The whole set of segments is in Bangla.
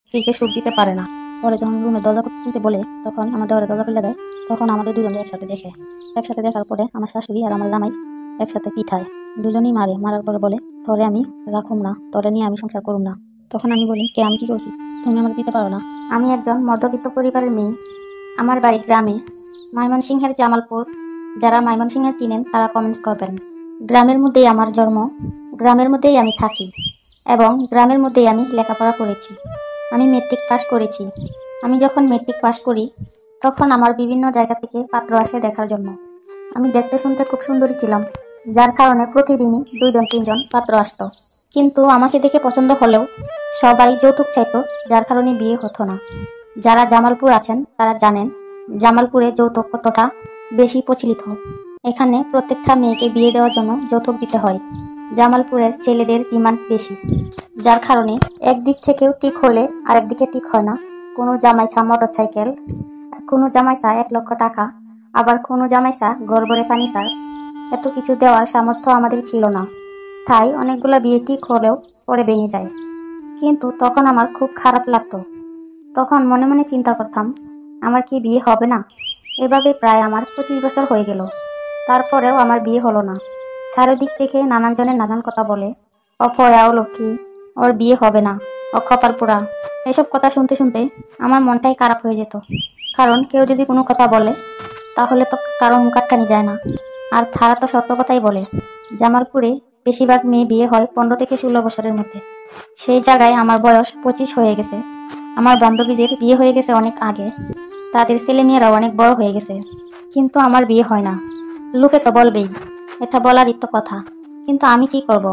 স্ত্রীকে সুখ দিতে পারে না। পরে যখন রুমের দরজা খুলতে বলে, তখন আমার দেওয়ারে দরজা খুলে দেয়। তখন আমাদের দুজনে একসাথে দেখে। একসাথে দেখার পরে আমার শাশুড়ি আর আমার জামাই একসাথে পিঠায়। দুজনেই মারে। মারার পরে বলে, তোরে আমি রাখুম না, তোরে নিয়ে আমি সংসার করুম না। তখন আমি বলি, কে, আমি কি করছি? তুমি আমার দিতে পারো না? আমি একজন মধ্যবিত্ত পরিবারের মেয়ে। আমার বাড়ি গ্রামে, ময়মনসিংহের জামালপুর। যারা ময়মনসিংহের চিনেন তারা কমেন্টস করবেন। গ্রামের মধ্যেই আমার জন্ম, গ্রামের মধ্যেই আমি থাকি এবং গ্রামের মধ্যেই আমি লেখাপড়া করেছি। আমি মেট্রিক পাস করেছি। আমি যখন মেট্রিক পাস করি তখন আমার বিভিন্ন জায়গা থেকে পাত্র আসে দেখার জন্য। আমি দেখতে শুনতে খুব সুন্দরী ছিলাম, যার কারণে প্রতিদিনই 2-3জন পাত্র আসতো। কিন্তু আমাকে দেখে পছন্দ হলেও সবাই যৌতুক চাইতো, যার কারণে বিয়ে হতো না। যারা জামালপুর আছেন তারা জানেন জামালপুরে যৌতুক কতটা বেশি প্রচলিত। এখানে প্রত্যেকটা মেয়েকে বিয়ে দেওয়ার জন্য যৌতুক দিতে হয়। জামালপুরের ছেলেদের ডিমান্ড বেশি, যার কারণে একদিক থেকেও ঠিক হলে আরেক দিকে ঠিক হয় না। কোনো জামাইসা মোটরসাইকেল, কোনো জামাইসা 1 লক্ষ টাকা, আবার কোনো জামাইসা গড়বড়ে পানি সার। এত কিছু দেওয়ার সামর্থ্য আমাদের ছিল না, তাই অনেকগুলো বিয়ে ঠিক হলেও পরে ভেঙে যায়। কিন্তু তখন আমার খুব খারাপ লাগতো। তখন মনে মনে চিন্তা করতাম, আমার কি বিয়ে হবে না? এভাবে প্রায় আমার 25 বছর হয়ে গেল। তারপরেও আমার বিয়ে হলো না। চারিদিক থেকে নানান জনের নানান কথা বলে, অপয়া, ও লক্ষ্মী, ওর বিয়ে হবে না, ও কপাল পোড়া। এসব কথা শুনতে শুনতে আমার মনটাই খারাপ হয়ে যেত। কারণ কেউ যদি কোনো কথা বলে তাহলে তো কারো মুখ আটকানি যায় না। আর তারা তো সত্য কথাই বলে। জামালপুরে বেশিরভাগ মেয়ে বিয়ে হয় 15 থেকে 16 বছরের মধ্যে। সেই জায়গায় আমার বয়স 25 হয়ে গেছে। আমার বান্ধবীদের বিয়ে হয়ে গেছে অনেক আগে, তাদের ছেলে মেয়েরাও অনেক বড় হয়ে গেছে, কিন্তু আমার বিয়ে হয় না। লোকে তো বলবেই, এটা বলারই তো কথা, কিন্তু আমি কি করব?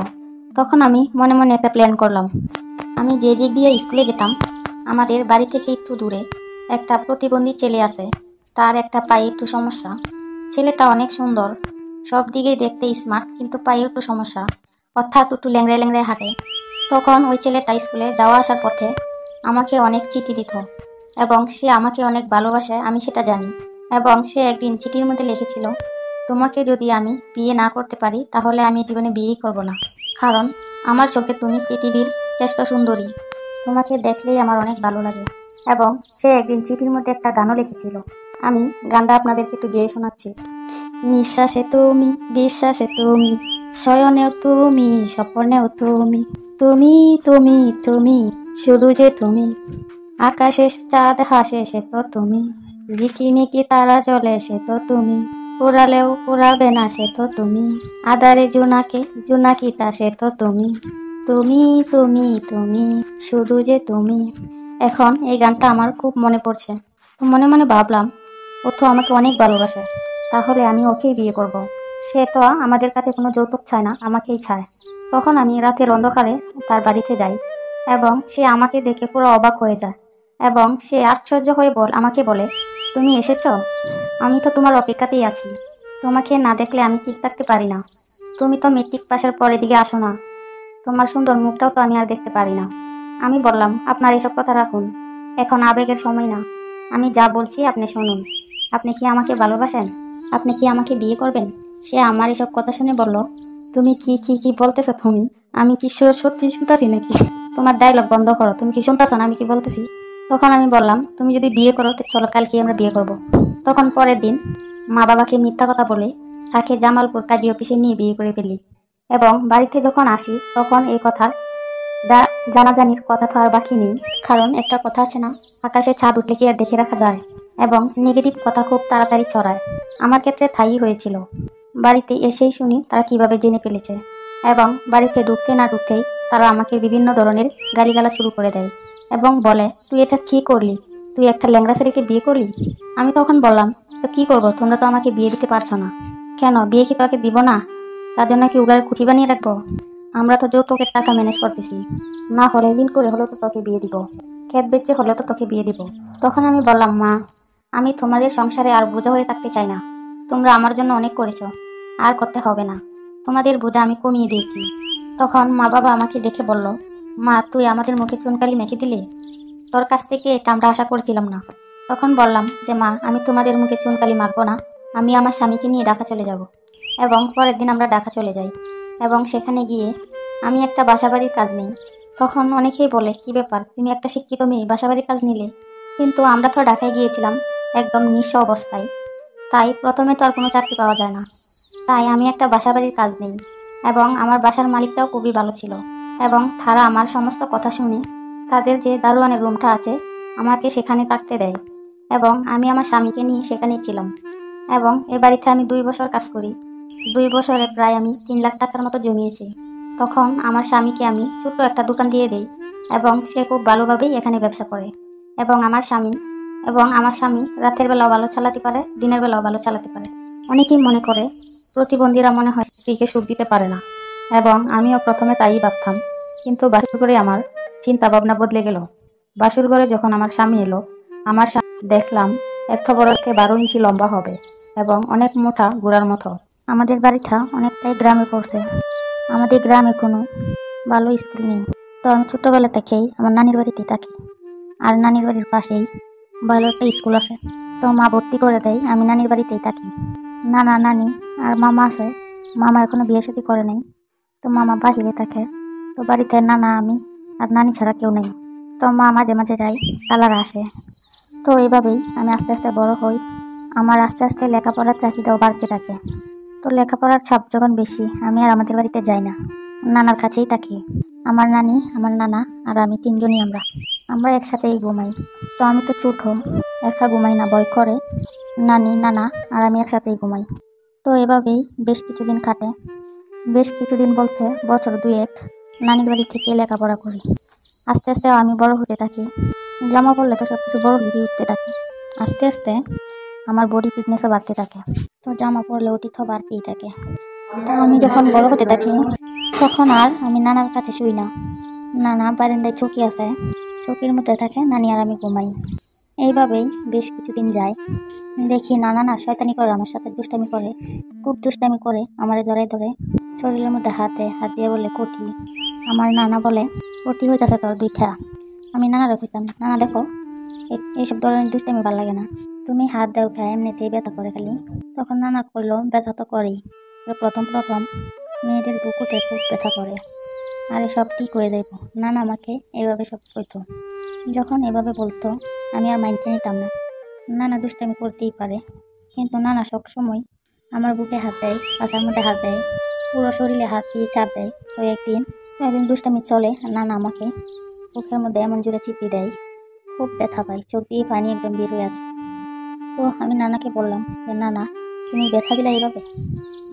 তখন আমি মনে মনে একটা প্ল্যান করলাম। আমি যে দিক দিয়ে স্কুলে যেতাম, আমাদের বাড়ি থেকে একটু দূরে একটা প্রতিবন্ধী ছেলে আছে। তার একটা পায়ে একটু সমস্যা। ছেলেটা অনেক সুন্দর, সব দিকেই দেখতে স্মার্ট, কিন্তু পায়ে একটু সমস্যা, অর্থাৎ একটু ল্যাংড়ায় ল্যাংড়ায় হাঁটে। তখন ওই ছেলেটা স্কুলে যাওয়া আসার পথে আমাকে অনেক চিঠি দিত এবং সে আমাকে অনেক ভালোবাসে, আমি সেটা জানি। এবং সে একদিন চিঠির মধ্যে লিখেছিল, তোমাকে যদি আমি বিয়ে না করতে পারি তাহলে আমি জীবনে বিয়েই করব না, কারণ আমার চোখে তুমি পৃথিবীর শ্রেষ্ঠ সুন্দরী, তোমাকে দেখলেই আমার অনেক ভালো লাগে। এবং সে একদিন চিঠির মধ্যে একটা গানও লিখেছিল। আমি গানটা আপনাদেরকে একটু গেয়ে শোনাচ্ছি। নিঃশ্বাসে তুমি, বিশ্বাসে তুমি, শয়নেও তুমি, স্বপ্নেও তুমি, তুমি তুমি তুমি, শুধু যে তুমি। আকাশে চাঁদ হাসে সে তো তুমি, ঝিকিমিকি তারা জ্বলে সে তো তুমি, পোড়ালেও পোড়াবে না সে তো তুমি, আধারে জোনাকে জোনাকিতা সে তো তুমি, তুমি তুমি তুমি, শুধু যে তুমি। এখন এই গানটা আমার খুব মনে পড়ছে, তো মনে মনে ভাবলাম, ও তো আমাকে অনেক ভালোবাসে, তাহলে আমি ওকেই বিয়ে করব। সে তো আমাদের কাছে কোনো যৌতুক চায় না, আমাকেই চায়। তখন আমি রাতের অন্ধকারে তার বাড়িতে যাই এবং সে আমাকে দেখে পুরো অবাক হয়ে যায় এবং সে আশ্চর্য হয়ে আমাকে বলে, তুমি এসেছো? আমি তো তোমার অপেক্ষাতেই আছি। তোমাকে না দেখলে আমি ঠিক থাকতে পারি না। তুমি তো মেট্রিক পাশের পরে দিকে আসো না, তোমার সুন্দর মুখটাও তো আমি আর দেখতে পারি না। আমি বললাম, আপনার এসব কথা রাখুন, এখন আবেগের সময় না। আমি যা বলছি আপনি শুনুন। আপনি কি আমাকে ভালোবাসেন? আপনি কি আমাকে বিয়ে করবেন? সে আমার এসব কথা শুনে বলল, তুমি কি কি কি বলতেছো তুমি? আমি কি সত্যি শুনতেছি নাকি? তোমার ডায়লগ বন্ধ করো, তুমি কি শুনতেছো না আমি কি বলতেছি? তখন আমি বললাম, তুমি যদি বিয়ে করো তো চলো কালকে আমরা বিয়ে করব। তখন পরের দিন মা বাবাকে মিথ্যা কথা বলে তাকে জামালপুর কাজী অফিসে নিয়ে বিয়ে করে ফেলি। এবং বাড়িতে যখন আসি তখন এই কথার জানাজানির কথা তো আর বাকি নেই, কারণ একটা কথা আছে না, আকাশে ছাদ উঠলে কি আর দেখে রাখা যায়? এবং নেগেটিভ কথা খুব তাড়াতাড়ি ছড়ায়। আমার ক্ষেত্রে তাই হয়েছিল। বাড়িতে এসেই শুনি তারা কিভাবে জেনে ফেলেছে এবং বাড়িতে ঢুকতে না ঢুকতেই তারা আমাকে বিভিন্ন ধরনের গালিগালাজ শুরু করে দেয় এবং বলে, তুই এটা কি করলি? তুই একটা ল্যাংড়া ছেলেকে বিয়ে করলি? আমি তখন বললাম, তো কি করবো, তোমরা তো আমাকে বিয়ে দিতে পারছো না। কেন, বিয়ে কি তোকে দিব না? তার জন্য কি উগার কুঠি বানিয়ে রাখবো? আমরা তো যৌতুকের টাকা ম্যানেজ করতেছি, না হলে ঋণ করে হলেও তো তোকে বিয়ে দিব, ক্ষেত বেচে হলেও তো তোকে বিয়ে দিব। তখন আমি বললাম, মা, আমি তোমাদের সংসারে আর বোঝা হয়ে থাকতে চাই না। তোমরা আমার জন্য অনেক করেছো, আর করতে হবে না। তোমাদের বোঝা আমি কমিয়ে দিয়েছি। তখন মা বাবা আমাকে দেখে বলল, মা, তুই আমাদের মুখে চুনকালি মেখে দিলি, তোর কাছ থেকে এটা আমরা আশা করছিলাম না। তখন বললাম যে, মা, আমি তোমাদের মুখে চুনকালি মাখবো না, আমি আমার স্বামীকে নিয়ে ঢাকা চলে যাব। এবং পরের দিন আমরা ঢাকা চলে যাই এবং সেখানে গিয়ে আমি একটা বাসাবাড়ির কাজ নেই তখন অনেকেই বলে, কি ব্যাপার, তুমি একটা শিক্ষিত মেয়ে বাসাবাড়ির কাজ নিলে? কিন্তু আমরা তো ঢাকায় গিয়েছিলাম একদম নিঃস্ব অবস্থায়, তাই প্রথমে তো আর কোনো চাকরি পাওয়া যায় না। তাই আমি একটা বাসাবাড়ির কাজ নিই, এবং আমার বাসার মালিকটাও খুবই ভালো ছিল, এবং তারা আমার সমস্ত কথা শুনে তাদের যে দারোয়ানের রুমটা আছে আমাকে সেখানে থাকতে দেয়, এবং আমি আমার স্বামীকে নিয়ে সেখানেই ছিলাম। এবং এ বাড়িতে আমি 2 বছর কাজ করি। 2 বছরে প্রায় আমি 3 লাখ টাকার মতো জমিয়েছি। তখন আমার স্বামীকে আমি ছোট্ট একটা দোকান দিয়ে দিই, এবং সে খুব ভালোভাবেই এখানে ব্যবসা করে। এবং আমার স্বামী রাতের বেলাও ভালো চালাতে পারে, দিনের বেলাও ভালো চালাতে পারে। অনেকেই মনে করে প্রতিবন্ধীরা মনে হয় স্ত্রীকে সুখ দিতে পারে না, এবং আমিও প্রথমে তাই ভাবতাম। কিন্তু বাসুর ঘরে আমার চিন্তা ভাবনা বদলে গেল। বাসুর ঘরে যখন আমার স্বামী এলো, দেখলাম এত বড় 12 ইঞ্চি লম্বা হবে, এবং অনেক মোটা গোড়ার মতো। আমাদের বাড়িটা অনেকটাই গ্রামে পড়ছে। আমাদের গ্রামে কোনো ভালো স্কুল নেই। তো আমি ছোটবেলা থেকেই আমার নানির বাড়িতেই থাকি, আর নানির বাড়ির পাশেই ভালো একটা স্কুল আছে। তো মা ভর্তি করে দেয়, আমি নানির বাড়িতেই থাকি। নানা, নানি আর মামা আছে। মামা এখনো বিয়ে শাদী করে নাই, তো মামা বাহিরে থাকে। তো বাড়িতে নানা, আমি আর নানি ছাড়া কেউ নেই। তো মা মাঝে মাঝে যায়, কালার আসে। তো এইভাবেই আমি আস্তে আস্তে বড় হই। আমার আস্তে আস্তে লেখাপড়ার চাহিদাও বাড়তে থাকে। তো লেখাপড়ার চাপ যখন বেশি, আমি আর আমাদের বাড়িতে যাই না, নানার কাছেই থাকি। আমার নানি, আমার নানা আর আমি তিনজনই আমরা একসাথেই ঘুমাই। তো আমি তো ছোট, একা ঘুমাই না, ভয় করে। নানি, নানা আর আমি একসাথেই ঘুমাই। তো এভাবেই বেশ কিছুদিন কাটে। বেশ কিছুদিন বলতে বছর 2-1 নানির বাড়ি থেকে লেখাপড়া করি। আস্তে আস্তে আমি বড় হতে থাকি। জামা পড়লে তো সবকিছু বড় হয়ে উঠতে থাকে। আস্তে আস্তে আমার বডি ফিটনেসও বাড়তে থাকে। তো জামা পরলে ওটি তো বাড়তেই থাকে। তো আমি যখন বড় হতে থাকি, তখন আর আমি নানার কাছে শুই না। নানা বারান্দায় চৌকি আছে, চৌকির মধ্যে থাকে, নানি আর আমি ঘুমাই। এইভাবেই বেশ কিছুদিন যায়। দেখি নানা না শয়তানি করে, আমার সাথে দুষ্টামি করে, খুব দুষ্টামি করে। আমারে জড়াই ধরে, শরীরের মধ্যে হাত দিয়ে বলে কটি। আমার নানা বলে, কটি হইতাছে তোর 2টা। আমি নানারে কইতাম, নানা দেখো, এইসব ধরনের দুষ্টামি ভালো লাগে না, তুমি হাত দাও খায়, এমনিতেই ব্যথা করে খালি। তখন নানা কইলো, ব্যথা তো করেই, প্রথম প্রথম মেয়েদের বুকুতে খুব ব্যথা করে, আর এসব ঠিক হয়ে যাইব। নানা আমাকে এভাবে সব কইতো। যখন এভাবে বলতো, আমি আর মাইন্ডে নিতাম না। নানা দুষ্টামি করতেই পারে, কিন্তু নানা সবসময় আমার বুকে হাত দেয়, পাছার মধ্যে হাত দেয়, পুরো শরীরে হাত দিয়ে চাপ দেয়। তো একদিন দুষ্টামি চলে, নানা আমাকে বুকের মধ্যে এমন জোরে চিপি দেয়, খুব ব্যথা পাই, চোখ দিয়ে পানি একদম বের হয়ে আসে। তো আমি নানাকে বললাম যে, নানা তুমি ব্যথা দিলে এইভাবে?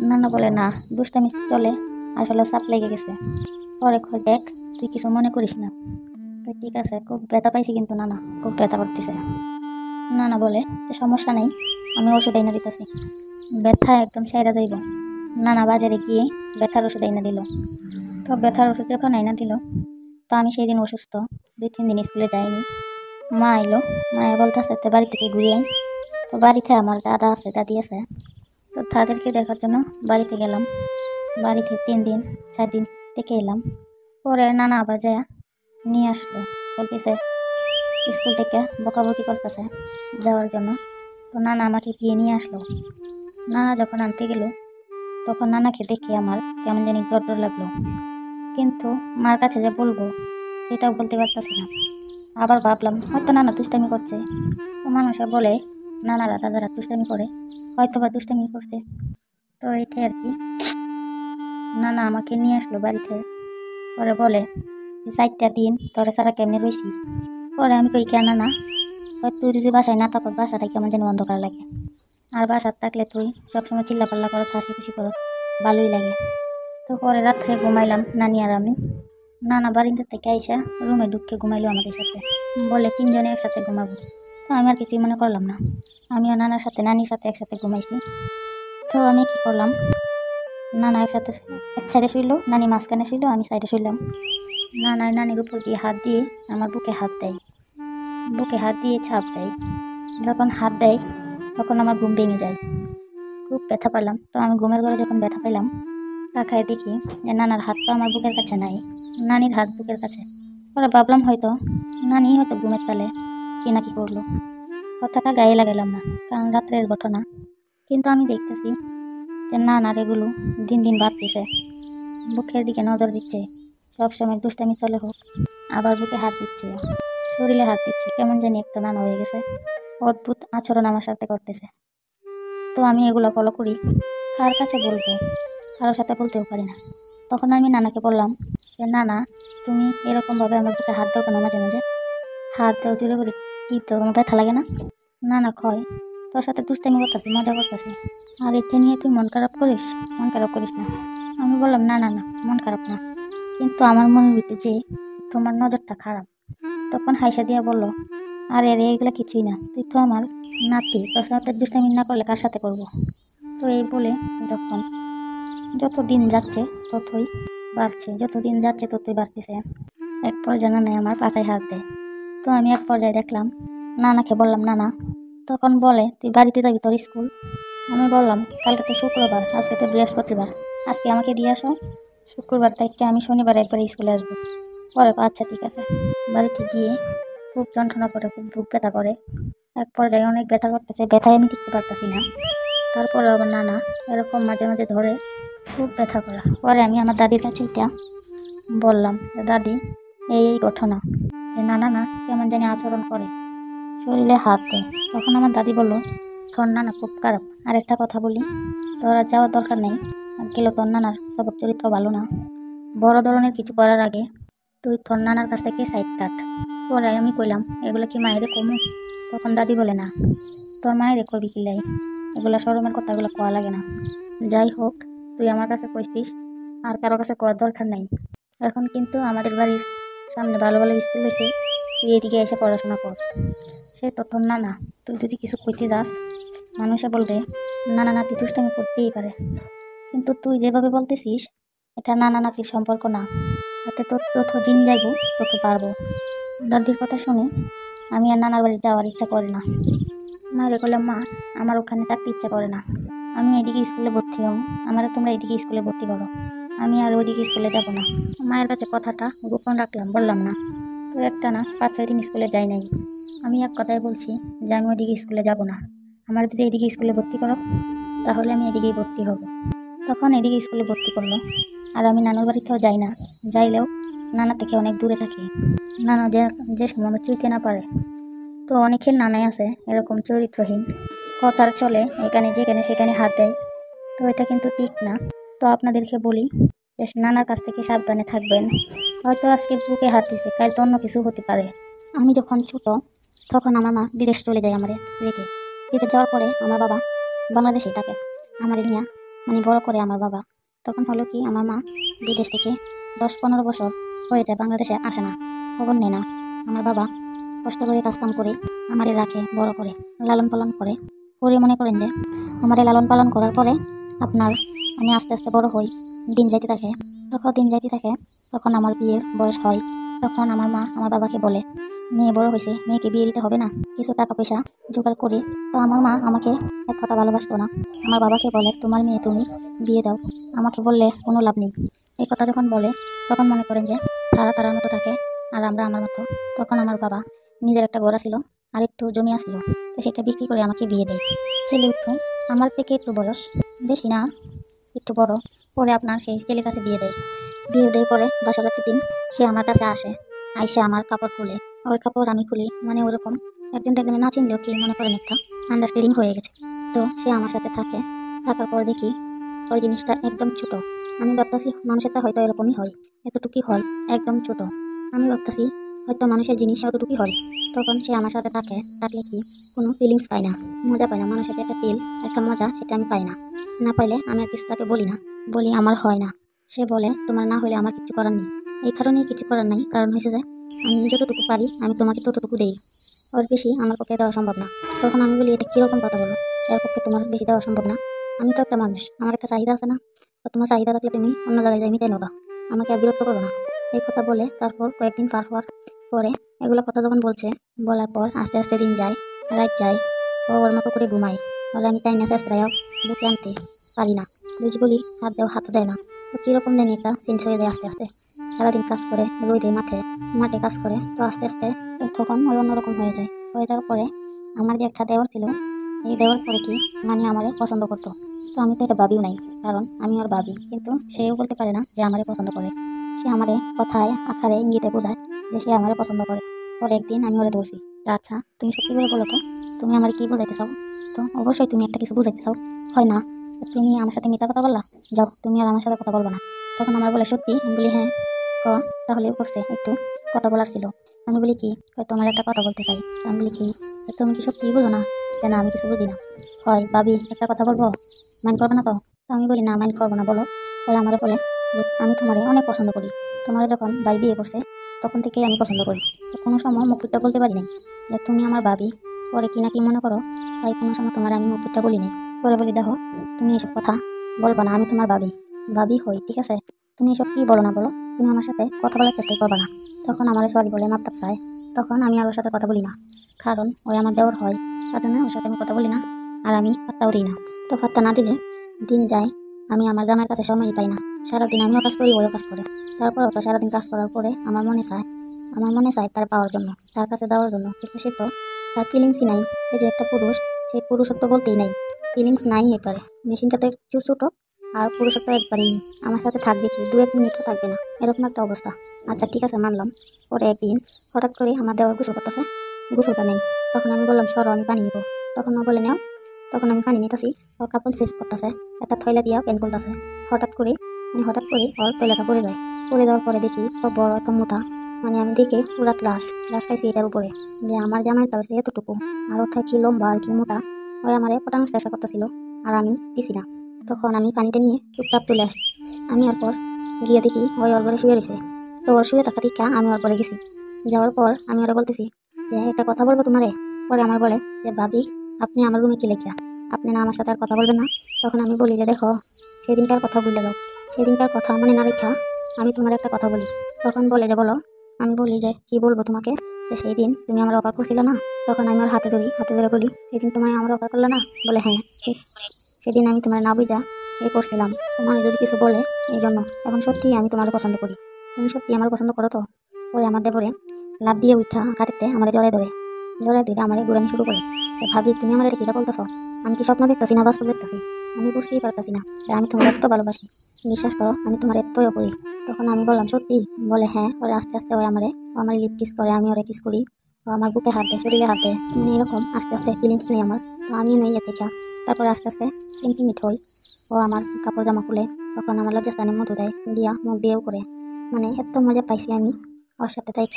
নানা বলে, না, দুষ্টামি চলে, আসলে চাপ লেগে গেছে। পরে কয়, দেখ তুই কিছু মনে করিস না। তো ঠিক আছে, খুব ব্যথা পাইছি কিন্তু নানা, খুব ব্যথা করতেছে। নানা বলে যে, সমস্যা নেই, আমি ওষুধ এনে দিতেছি, ব্যথা একদম সেরে যাইব। নানা বাজারে গিয়ে ব্যথার ওষুধ এনে দিল। তো ব্যথার ওষুধ যখন এনে দিল, তো আমি সেই দিন অসুস্থ, 2-3 দিন স্কুলে যাইনি। মা এলো, মায়ে বলতেছে তো বাড়ি থেকে ঘুরে আই। তো বাড়িতে আমার দাদা আছে, দাদি আছে। তো তাদেরকে দেখার জন্য বাড়িতে গেলাম। বাড়িতে 3 দিন 4 দিন থেকে এলাম। পরে নানা আবার যায় নিয়ে আসলো, বলতেছে স্কুল থেকে বকাবকি করতেছে যাওয়ার জন্য। তো নানা আমাকে গিয়ে নিয়ে আসলো। নানা যখন আনতে গেল, তখন নানাকে দেখে আমার কেমন জানি ডর ডর লাগলো, কিন্তু মার কাছে যে বলবো সেটাও বলতে পারতেছি না। আবার ভাবলাম হয়তো নানা দুষ্টামি করছে। তো মানুষে বলে নানারা দাদারা দুষ্টামি করে, হয়তো বা দুষ্টামি করছে। তো এটাই আর কি। নানা আমাকে নিয়ে আসলো বাড়িতে। পরে বলে, 4টা দিন তোরে সারা কেমনে রয়েছি। পরে আমি কই, কেন না, তুই যদি বাসায় না থাকস, বাসাটা কেমন যেন অন্ধকার লাগে, আর বাসার থাকলে তুই সবসময় চিল্লাপাল্লা করস, হাসি খুশি করস, ভালোই লাগে। তো পরে রাত্রে ঘুমাইলাম নানি আর আমি। নানা বাড়িতে থেকে আইসা রুমে ঢুকে ঘুমাইলো আমাদের সাথে, বলে 3 জনে একসাথে ঘুমাবো। তো আমি আর কিছুই মনে করলাম না, আমিও নানার সাথে নানির সাথে একসাথে ঘুমাইছি। তো আমি কি করলাম, নানা একসাথে এক সাইডে শুইলো, নানি মাঝখানে শুইলো, আমি সাইডে শুইলাম। নানির উপর দিয়ে হাত দিয়ে আমার বুকে হাত দেয়, বুকে হাত দিয়ে চাপ দেয়। যখন হাত দেয় তখন আমার ঘুম ভেঙে যায়, খুব ব্যথা পেলাম। তো আমি ঘুমের ঘরে যখন ব্যথা পেলাম, তাকায় দেখি যে নানার হাত তো আমার বুকের কাছে নাই, নানির হাত বুকের কাছে। পরে ভাবলাম হয়তো নানি হয়তো ঘুমের তালে কি নাকি করলো। কথাটা গায়ে লাগাইলাম না, কারণ রাত্রের ঘটনা। কিন্তু আমি দেখতেছি যে নানার এগুলো দিন দিন বাড়তেছে, বুকের দিকে নজর দিচ্ছে, সবসময় দুষ্টামি চলে হোক, আবার বুকে হাত দিচ্ছে, শরীরে হাত দিচ্ছে, কেমন জানি একটা নানা হয়ে গেছে, অদ্ভুত আচরণ আমার সাথে করতেছে। তো আমি এগুলো ফলো করি, কার কাছে বলবো, কারোর সাথে বলতেও পারি না। তখন আমি নানাকে বললাম যে নানা, তুমি এরকমভাবে আমার বুকে হাত দাও কেন মাঝে মাঝে? হাত দাও জুড়ে করে টিপ দাও, আমার ব্যথা লাগে না? নানা কয়, তোর সাথে দুষ্টামি করতেছি, মজা করতেছি, আর এটা নিয়ে তুই মন খারাপ করিস? মন খারাপ করিস না। আমি বললাম না না না, মন খারাপ না, কিন্তু আমার মনের ভিতরে যে তোমার নজরটা খারাপ। তখন হাইসা দিয়া বলল, আরে রে, এগুলো কিছুই না, তুই তো আমার নাতি, তোর সাথে দুষ্টামি না করলে কার সাথে করবো? তো এই বলে যখন যত দিন যাচ্ছে ততই বাড়ছে, যত দিন যাচ্ছে ততই বাড়তেছে। এক পর্যায়ে নানা আমার পাছায় হাত দেয়। তো আমি এক পর্যায়ে দেখলাম, নানাকে বললাম নানা। তখন বলে, তুই বাড়িতে যাবি, তোর স্কুল? আমি বললাম, কালকে তো শুক্রবার, আজকে তো বৃহস্পতিবার, আজকে আমাকে দিয়ে আসো, শুক্রবার থেকে আমি শনিবার একবার স্কুলে আসবো। পরে কয়, আচ্ছা ঠিক আছে। বাড়িতে গিয়ে খুব যন্ত্রণা করে, খুব বুক ব্যথা করে, এক পর্যায়ে অনেক ব্যথা করতেছে, ব্যথায় আমি টিকতে পারতেছি না। তারপরে আবার নানা এরকম মাঝে মাঝে ধরে, খুব ব্যথা করা। পরে আমি আমার দাদির কাছে এটা বললাম যে দাদি, এই ঘটনা, যে নানা না কেমন জানি আচরণ করে, শরীরে হাত দেয়। তখন আমার দাদি বলল, তোর নানা খুব খারাপ, আর একটা কথা বলি, তোর আর যাওয়ার দরকার নেই, আর গেলেও তোর নানার স্বভাব চরিত্র ভালো না। বড় ধরনের কিছু করার আগে তুই তোর নানার কাছ থেকে সাইড কাট। পরে আমি কইলাম, এগুলো কি মায়েরে কমু? তখন দাদি বলে, না, তোর মায়েরে কবি কিলাই, এগুলো শরমের কথা, এগুলো কোয়া লাগে না। যাই হোক, তুই আমার কাছে কইছিস, আর কারো কাছে কোয়ার দরকার নাই। এখন কিন্তু আমাদের বাড়ির সামনে ভালো ভালো স্কুল হয়েছে, তুই এদিকে এসে পড়াশোনা কর। সে তো তোর নানা, তুই যদি কিছু কইতে যাস, মানুষে বলবে নানা নাতি দুষ্টামি করতেই পারে, কিন্তু তুই যেভাবে বলতেছিস, এটা নানা নাতির সম্পর্ক না, তাতে তোর যত দিন যাইব তত পারবো। দাদির কথা শুনে আমি আর নানার বাড়ি যাওয়ার ইচ্ছা করে না। মায়ের বললাম, মা, আমার ওখানে থাকতে ইচ্ছা করে না, আমি এদিকে স্কুলে ভর্তি হব, আমার তোমরা এদিকে স্কুলে ভর্তি করো, আমি আর ওইদিকে স্কুলে যাব না। মায়ের কাছে কথাটা গোপন রাখলাম, বললাম না। তো একটা না 5-6 দিন স্কুলে যাই নাই। আমি এক কথাই বলছি যে আমি ওইদিকে স্কুলে যাব না, আমার যদি এদিকে স্কুলে ভর্তি করো তাহলে আমি এদিকেই ভর্তি হব। তখন এদিকে স্কুলে ভর্তি করলো, আর আমি নানুর বাড়িতেও যাই না, যাইলেও নানা থেকে অনেক দূরে থাকি। নানা যে সময় আমার চুইতে না পারে। তো অনেকের নানাই আছে এরকম চরিত্রহীন, কথার চলে এখানে যেখানে সেখানে হাত দেয়, তো এটা কিন্তু ঠিক না। তো আপনাদেরকে বলি যে নানার কাছ থেকে সাবধানে থাকবেন। হয়তো আজকে বুকে হাত দিছে, কাল তো অন্য কিছু হতে পারে। আমি যখন ছোট তখন আমার মা বিদেশ চলে যায় আমারে রেখে। বিদেশ যাওয়ার পরে আমার বাবা বাংলাদেশেই থাকে, আমারে নিয়ে মানে বড় করে আমার বাবা। তখন হলো কি, আমার মা বিদেশ থেকে 10-15 বছর হয়ে যায় বাংলাদেশে আসে না, খবর নেয় না। আমার বাবা কষ্ট করে কাজকাম করে আমারে রাখে, বড় করে লালন পালন করে। পরে মনে করেন যে আমারে লালন পালন করার পরে আপনার আমি আস্তে আস্তে বড় হই, দিন যাইতে থাকে। দিন যাইতে থাকে, তখন আমার বিয়ের বয়স হয়। তখন আমার মা আমার বাবাকে বলে, মেয়ে বড় হয়েছে, মেয়েকে বিয়ে দিতে হবে না, কিছু টাকা পয়সা জোগাড় করে। তো আমার মা আমাকে এতটা ভালোবাসতো না। আমার বাবাকে বলে, তোমার মেয়ে তুমি বিয়ে দাও, আমাকে বললে কোনো লাভ নেই। এই কথা যখন বলে, তখন মনে করেন যে তারা তারার মতো থাকে আর আমরা আমার মতো। তখন আমার বাবা নিজের একটা ঘোড়া ছিল আর একটু জমি আসছিল, তো সেটা বিক্রি করে আমাকে বিয়ে দেয়। ছেলে একটু আমার থেকে একটু বয়স বেশি না, একটু বড়। পরে আপনার সেই ছেলের কাছে বিয়ে দেয় পরে বাসরাতের দিন সে আমার কাছে আসে, আইসে আমার কাপড় খুলে, ওর কাপড় আমি খুলি, মানে ওরকম একজন একদিনে না চিনলেও কি মনে করেন একটা আন্ডারস্ট্যান্ডিং হয়ে গেছে। তো সে আমার সাথে থাকে, থাকার পর দেখি ওই জিনিসটা একদম ছোট। আমি ভাবতেছি মানুষেরটা হয়তো এরকমই হয়, এতটুকুই হয়, একদম ছোট। আমি ভাবতেছি হয়তো মানুষের জিনিস এতটুকুই হয়। তখন সে আমার সাথে থাকলে কি কোনো ফিলিংস পাই না, মজা পাই না, মানুষের যে একটা ফিল, একটা মজা, সেটা আমি পাই না। না পাইলে আমি আর কিছু তাকে বলি না, বলি আমার হয় না। সে বলে, তোমার না হলে আমার কিছু করার নেই। এই কারণেই কিছু করার নাই, কারণ হয়েছে যে আমি যতটুকু পারি আমি তোমাকে ততটুকু দেই, ওর বেশি আমার পক্ষে দেওয়া সম্ভব না। তখন আমি বলি, এটা কীরকম কথা বলো, এর পক্ষে তোমার বেশি দেওয়া সম্ভব না, আমি তো একটা মানুষ, আমার একটা চাহিদা আছে না, তো তোমার চাহিদা থাকলে তুমি অন্য জায়গায় যাই মিটাই নেবা, আমাকে আর বিরক্ত করো না। এই কথা বলে তারপর কয়েকদিন পার হওয়ার পরে এগুলো কথা যখন বলার পর আস্তে আস্তে দিন যায়, রাত যায়, ও ওর মতো করে ঘুমায়, বলে আমি তাই না চেষ্টায়ও বুকে আনতে পারি না, বুঝ বলি হাত দেয় না। তো কীরকম জানি একটা চেঞ্জ হয়ে যায় আস্তে আস্তে। সারাদিন কাজ করে, রোদে মাঠে মাঠে কাজ করে, তো আস্তে আস্তে তখন ওই অন্যরকম হয়ে যায়। হয়ে যাওয়ার পরে আমার যে একটা দেওর ছিল, এই দেওয়ার পরে কি মানে আমারে পছন্দ করতো। তো আমি তো এটা ভাবিও নাই, কারণ আমি ওর ভাবি, কিন্তু সেও বলতে পারে না যে আমারে পছন্দ করে। সে আমারে কথায় আকারে ইঙ্গিতে বোঝায় যে সে আমারে পছন্দ করে। পরে একদিন আমি ওরে ধরছি, আচ্ছা তুমি সত্যি করে বলো তো, তুমি আমার কি বোঝাইতে চাও? তো অবশ্যই তুমি একটা কিছু বুঝাইতে চাও, হয় না? তুমি আমার সাথে মিথ্যা কথা বললা, যাও তুমি আর আমার সাথে কথা বলবা না। তখন আমার বলে সত্যি? আমি বলি হ্যাঁ। ক তাহলে করছে একটু কথা বলার ছিল। আমি বলি কি? কয় তোমার একটা কথা বলতে চাই। আমি বলি কি? তুমি কি সত্যিই বুঝো না যে না আমি কিছু বুঝি না? হয় ভাবি একটা কথা বলবো, মাইন্ড করবে না তো? তো আমি বলি না মাইন্ড করবো না, বলো। পরে আমারে বলে যে আমি তোমারে অনেক পছন্দ করি, তোমারে যখন ভাই বিয়ে করছে তখন থেকেই আমি পছন্দ করি। তো কোনো সময় মুখটা বলতে পারি নাই যে তুমি আমার ভাবি, পরে কি না কি মনে করো, তাই কোনো সময় তোমার আমি মুখটা বলি নাই। পরে বলি দেখো তুমি এসব কথা বলবা না, আমি তোমার ভাবি, ভাবি হই, ঠিক আছে? তুমি এসব কি বলো না বলো, তুমি আমার সাথে কথা বলার চেষ্টাই করবা না। তখন আমার সরি বলে মাপটা চায়। তখন আমি আর ওর সাথে কথা বলি না, কারণ ওই আমার দেওর হয়, তার জন্য ওর সাথে আমি কথা বলি না। আর আমি পাত্তাও দিই না। তো পাত্তা না দিলে দিন যায়, আমি আমার জামাইয়ের কাছে সময়ই পাই না। সারাদিন আমিও কাজ করি, ওইও কাজ করে। তারপরেও তো সারাদিন কাজ করার পরে আমার মনে চায় তার পাওয়ার জন্য, তার কাছে দেওয়ার জন্য, কিন্তু সে তো তার ফিলিংসই নাই। এই যে একটা পুরুষ, সেই পুরুষত্ব বলতেই নাই, ফিলিংস নাই একবারে। মেশিনটাতে একটু ছোট, আর পুরুষত্ব একবারেই নেই। আমার সাথে থাকবে কি 2-1 মিনিটও থাকবে না, এরকম একটা অবস্থা। আচ্ছা ঠিক আছে মানলাম। পরে একদিন হঠাৎ করে আমার দেওয়ার গোসল করতেছে, গোসলটা নেই। তখন আমি বললাম সরো আমি পানি নিবো। তখন ও বলে নেও। তখন আমি পানি নিতেছি, ও কাপড় চেঞ্জ করতেছে, একটা থয়লা দিয়া প্যান্ট খুলতেছে। হঠাৎ করে ওর তৈলাটা পড়ে যায়। পড়ে যাওয়ার পরে দেখি ও বড় এত মোটা, মানে আমি দেখে পুরা ক্লাস ক্লাস খাইছি এটার উপরে, যে আমার জামাইটা হচ্ছে এতটুকু, আর ওটা কি লম্বা আর কি মোটা। ওই আমারে পটানোর চেষ্টা করতেছিল, আর আমি দিছি না। তখন আমি পানিটা নিয়ে চুপচাপ তুলে আসি। আমি এরপর গিয়ে দেখি ওই ওর ঘরে শুয়ে রয়েছে। তো ওর শুয়ে থাকা দেখা আমি ওর ঘরে গেছি। যাওয়ার পর আমি ওরা বলতেছি যে একটা কথা বলবো তোমারে। পরে আমার বলে যে ভাবি আপনি আমার রুমে কি লেখিয়া, আপনি না আমার সাথে আর কথা বলবেন না? তখন আমি বলি যে দেখো সেদিনকার কথা ভুলে যাও, সেদিনকার কথা মনে না রেখা আমি তোমার একটা কথা বলি। তখন বলে যে বলো। আমি বলি যে কি বলবো তোমাকে, যে সেই দিন তুমি আমার অফার করছিলে না? তখন আমি ওর হাতে ধরে বলি সেদিন তোমায় আমার অফার করলে না? বলে হ্যাঁ, সেদিন আমি তোমার না বুঝা করছিলাম, তোমার যদি কিছু বলে এই জন্য। এখন সত্যি আমি তোমার পছন্দ করি, তুমি সত্যি আমার পছন্দ করো তো? পরে আমার দেবরে লাভ দিয়ে উঠা কাটিতে আমার জড়াই ধরে আমার ঘুরানি শুরু করে। ভাবি তুমি আমার এটা কিটা বলতেছো? আমি কি স্বপ্ন দেখতেছি না বাস্তব দেখতেছি? আমি বুঝতেই পারতেছি না যে আমি তোমার এত ভালোবাসি, বিশ্বাস করো আমি তোমার এতই করি। তখন আমি বললাম সত্যি? বলে হ্যাঁ। ওরে আস্তে আস্তে ও আমার লিপ কিস করে, আমি ওরে কিস করি। ও আমার বুকে হাত দেয়, শরীরে হাত দেয়, মানে এরকম আস্তে আস্তে ফিলিংস নেই আমার। তো আমিও নেই এতে চা। তারপরে আস্তে আস্তে ইন্টিমেট হই। ও আমার কাপড় জামা খুলে, তখন আমার লজ্জাস্থানে মধু দেয়, দিয়া মুখ দিয়েও করে। মানে এত মজা পাইছি আমি ওর সাথে, তাই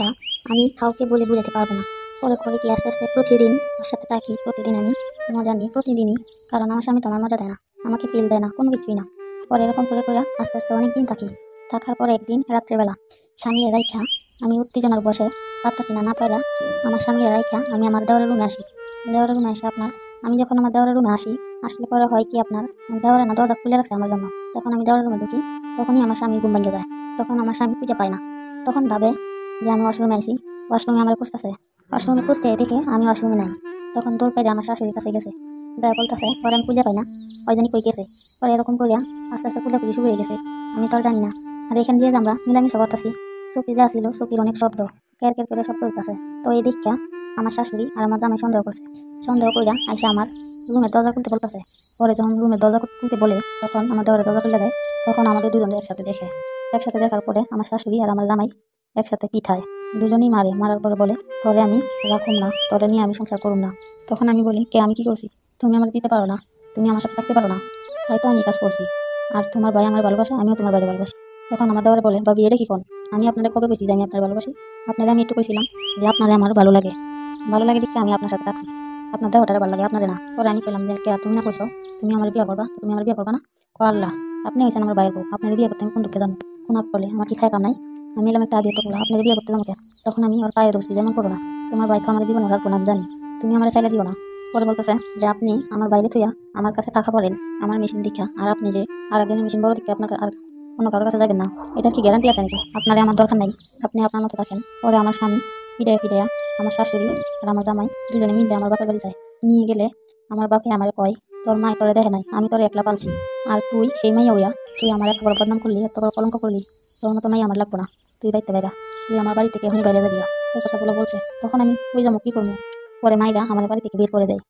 আমি কাউকে বলে বোঝাতে পারবো না। পরে করে কি আস্তে আস্তে প্রতিদিন ওর সাথে থাকি, প্রতিদিন আমি মজা নিই, প্রতিদিনই। কারণ আমার স্বামী তো আমার মজা দেয় না, আমাকে ফিল দেয় না, কোনো কিছুই না। পরে এরকম করে আস্তে আস্তে অনেকদিন থাকি। থাকার পরে একদিন রাত্রেবেলা স্বামীর রাইখা আমি উত্তেজনার বসে পাত্তাছি না পাইরা আমার স্বামীর রাইখা আমি আমার দেওয়ারের রুমে আসি। দেওয়ারের রুমে আসে আমি যখন আমার দেওয়ারের রুমে আসলে পরে হয় কি দেওয়ারে না দরজা খুলে রাখছে আমার জন্য। তখন আমি দেওয়ারের রুমে ঢুকি, তখনই আমার স্বামী ঘুম ভেঙে যায়। তখন আমার স্বামী খুঁজে পায় না, তখন ভাবে যে আমি ওয়াশরুমে আইছি, ওয়াশরুমে আমার খুঁজতেছে। ওয়াশরুমে খুঁজতে দেখে আমি ওয়াশরুমে নাই। তখন দৌড় পেরে আমার শাশুড়ির কাছে গেছে, দেয়া বলতেছে পরে আমি খুঁজে পাই না, ওই জন্য কই গেছে। পরে এরকম করিয়া আস্তে আস্তে খুঁজাখুঁজি শুরু হয়ে গেছে, আমি তো আর জানি না। আর এখান দিয়ে যে আমরা মিলামিশা করতেছি, চকি যা ছিল চকির অনেক শব্দ, কের কের করে শব্দ হইতাছে। তো এই দিকটা আমার শাশুড়ি আর আমার জামাই সন্দেহ করছে। সন্দেহ কইরা আইসা আমার রুমের দরজা খুলতে বলতেছে। পরে যখন রুমের দরজা খুলতে বলে তখন আমার দেওয়ারে দরজা খুলে দেয়। তখন আমাদের দুজনে একসাথে দেখার পরে আমার শাশুড়ি আর আমার জামাই একসাথে পিঠায়, দুজনেই মারার পরে বলে তোরে আমি রাখুম না, তোরে নিয়ে আমি সংসার করুম না। তখন আমি বলি কে আমি কি করছি? তুমি আমার দিতে পারো না, তুমি আমার সাথে থাকতে পারো না, তাই তো আমি কাজ করছি। আর তোমার ভাই আমার ভালোবাসে, আমিও তোমার ভাইয়ের ভালোবাসি। তখন আমার দেওয়ারে বলে ভাবি এটা কি কোন? আমি আপনারা কবে কইছি যে আমি আপনার ভালোবাসি? আপনারা আমি একটু কইছিলাম যে আপনারা আমার ভালো লাগে দেখতে আমি আপনার সাথে থাকছি, আপনার দেহটারে ভালো লাগে, আপনারে না। পরে আমি কইলাম যে কে তুমি না কইছো তুমি আমার বিয়ে করবা, তুমি আমার বিয়ে করবা না? কো আল্লাহ, আপনি হয়েছেন আমার ভাইয়ের বউ, আপনার বিয়ে করতে আমি কোন দুঃখে যাবো? কোন হাত বলে আমার কি খায় কাম নাই? আমি এলাম একটা আদিও তো বলা আপনার বিয়ে করতে যাবো কে? তখন আমি ওর পায়ে ধরছি, যেমন করো না, তোমার ভাই তো আমার জীবনে রাখবো না আমি জানি, তুমি আমার চাইলে দিও না। পরে বলতেছে যে আপনি আমার বাইরে থইয়া আমার কাছে টাকা পড়েন আমার মেশিন দীক্ষা, আর আপনি যে আর একজনের মেশিন বড় দিকে আপনার আর অন্য কারোর কাছে যাবেন না, এটা কি গ্যারান্টি আছে নাকি? আপনারে আমার দরকার নাই, আপনি আপনার মতো থাকেন। পরে আমার স্বামী ফিরে আমার শাশুড়ি আর আমার জামাই দুজনে মিলে আমার বাপের বাড়ি যায়। নিয়ে গেলে আমার বাপে আমারে কয় তোর মায় তোরে দেখে নাই, আমি তোরে একলা পালছি, আর তুই সেই মাইয়া হইয়া তুই আমার এত বড় বদনাম করলি, এত বড় কলঙ্ক করলি, তোর মতো মাই আমার লাগবো না, তুই বাইতে বাইরা, তুই আমার বাড়ি থেকে এখনই বাইরে যাবি। এই কথাগুলো বলছে। তখন আমি ওই যাবো কি করবো? পরে মাইরা আমার বাড়ি থেকে বের করে দেয়।